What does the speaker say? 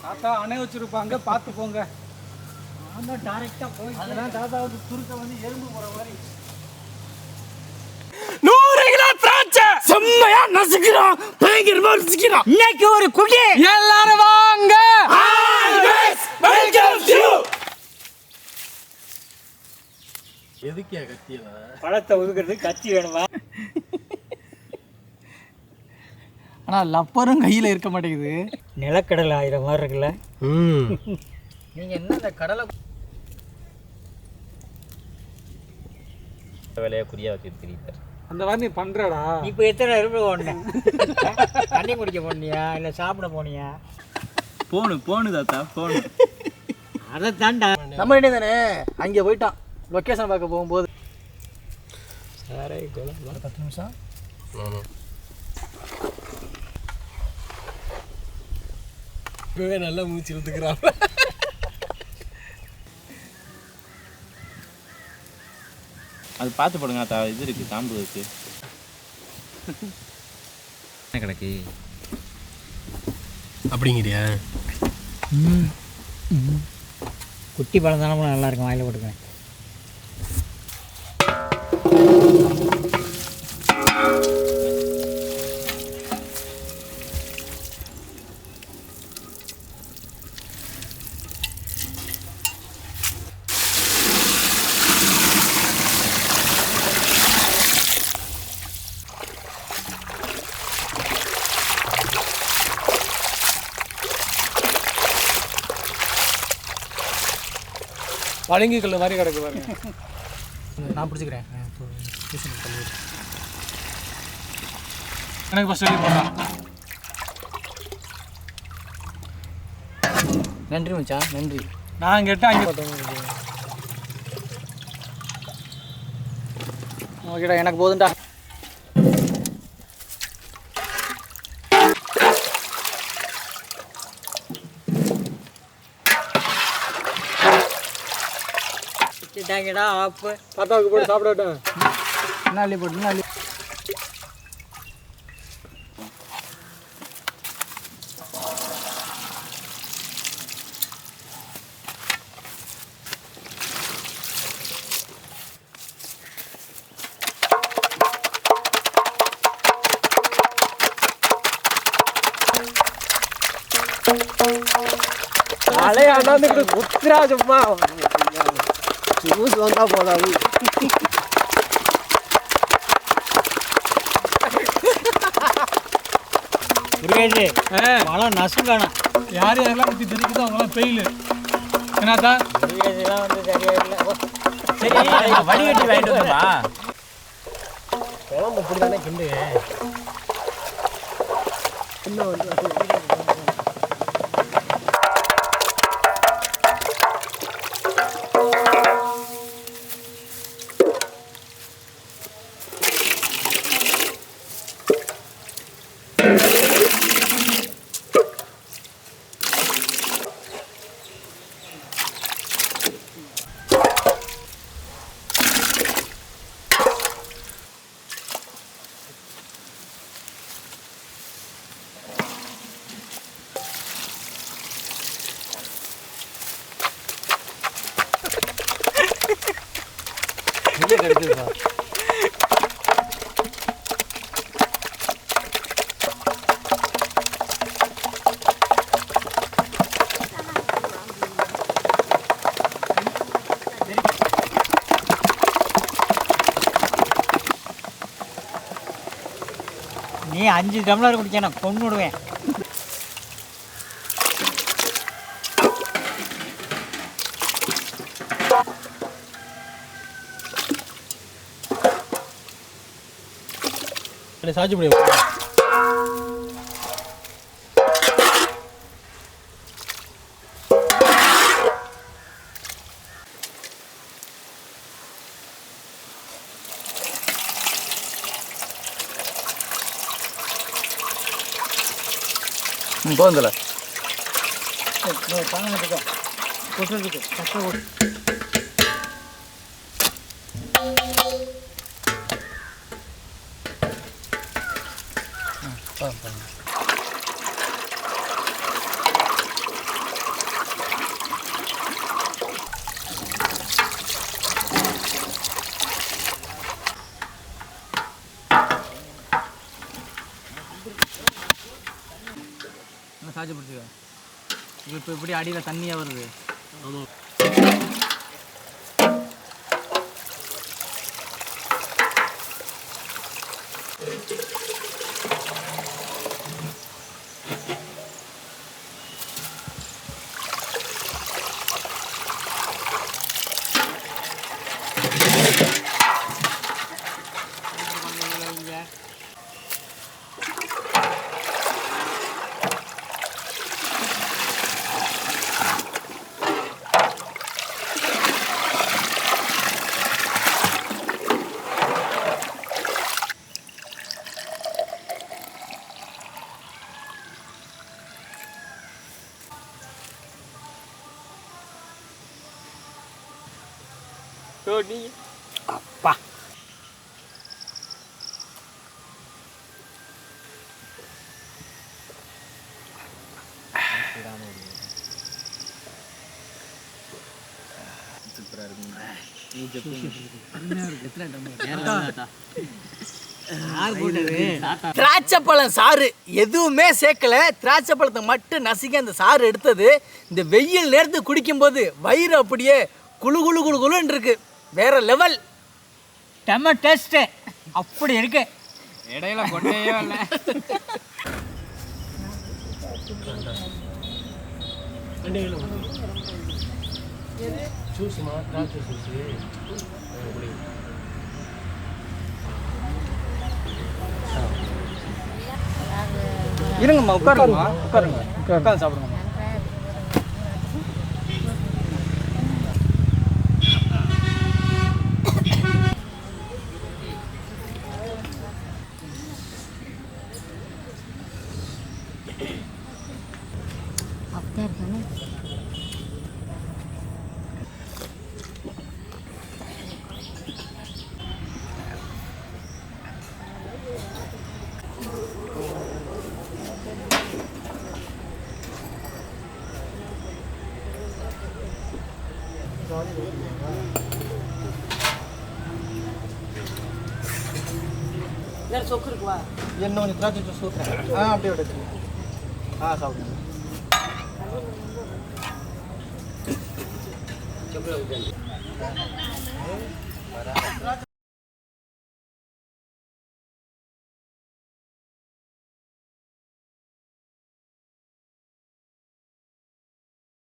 தாத்தா அணை வச்சிருப்பாங்க, பார்த்து போங்க. நான் டைரக்டாக போய் அதெல்லாம் தாத்தாவுக்கு துருக்க வந்து எறும்பு போகிற மாதிரி 100 கிலோ திராட்சை செம்மையா நசுக்கிறோம், பயங்கரமா நசுக்கிறோம். இன்னைக்கு ஒரு குடி எல்லாரும் வாங்க. எதுக்கியா கத்தியல? பழத்தை ஒதுக்கிறதுக்கு கத்தி வேணுமா? ஆனால் லப்பரும் கையில் இருக்க மாட்டேங்குது. நிலக்கடலை ஆயிரம் மாதிரி இருக்குல்ல. நீங்கள் என்ன இந்த கடலை வேலையா குறியா வச்சுருக்கிறீங்க? அந்த மாதிரி நீ பண்ணுறடா. இப்போ எத்தனை ரூபாய் ஓடனேன்? தண்ணி குடிக்க போனியா இல்லை சாப்பிட போனியா? போனு தாத்தா போனு. அதை தாண்டா நம்ம என்ன தானே அங்கே போயிட்டான் லொக்கேஷன் பார்க்க போகும்போது. சாரே 10 நிமிஷம் இப்பவே நல்லா மூச்சு இழுத்துக்கிறான். அது பார்த்து போடுங்க தா. இது இருக்கு, காம்பு இருக்கு. என்ன கிடக்கு அப்படிங்கிறியா? குட்டி பழம் தானே நல்லா இருக்கும், வாயில் போட்டுக்கிறேன். பழங்கி கல் மாதிரி கிடக்கு பாருங்க. நான் பிடிச்சிக்கிறேன். எனக்கு ஃபஸ்ட் வெளியே போடலாம். நன்றி மச்சான், நன்றி. நான் கேட்டால் அங்கே போட்டேன். ஓகேடா, எனக்கு போதும்டா. டாங்கடா ஆப்பு தாத்தாவுக்கு போட்டு சாப்பிடட்டும். என்ன அள்ளி போட்டு என்ன அள்ளி அலையாண்டாந்துக்கிட்டு குத்துரா சும்மா ஜூஸ் வந்தா போதாது. பழம் நசுங்கானா யார் யாரெல்லாம் பற்றி தெரிஞ்சுதோ அவங்களாம் பெயில். என்னத்தா முருகேஷெல்லாம் வந்து சரியா இல்லை. சரி வடிகட்டி வாங்கிட்டு வந்துமா? குழம்பு இப்படி தானே கிண்டு. இன்னும் வந்து கிடைக்குதுப்பா. நீ 5 டம்ளர் குடிச்சா நான் கொண்டு விடுவேன். சாட்சி முடியும். போந்தல திராட்சை பிடிச்சிக்க. இப்போ இப்படி அடியில் தண்ணியாக வருது. அப்பா திராட்சை பழம் சாறு எதுவுமே சேர்க்கல. திராட்சை பழத்தை மட்டும் நசுக்கி அந்த சாறு எடுத்தது இந்த வெயில் நேரத்துக்கு குடிக்கும்போது வயிறு அப்படியே குளு குளு குளு குளுன்னு இருக்கு. வேற லெவல் டேஸ்ட்டு அப்படி இருக்கு. இடையில கொண்டையே இல்லை. ஜூஸ்மா திராட்சை ஜூஸு இருங்கம்மா, உட்காருங்கம்மா, உட்காருங்க, உட்காந்து சாப்பிடுங்கம்மா. சொக்கு இருக்குவா? என்ன கொஞ்சம் திராட்சை ஜூஸ் ஊற்றுறேன். அப்படியே விட சாப்பிடுங்க.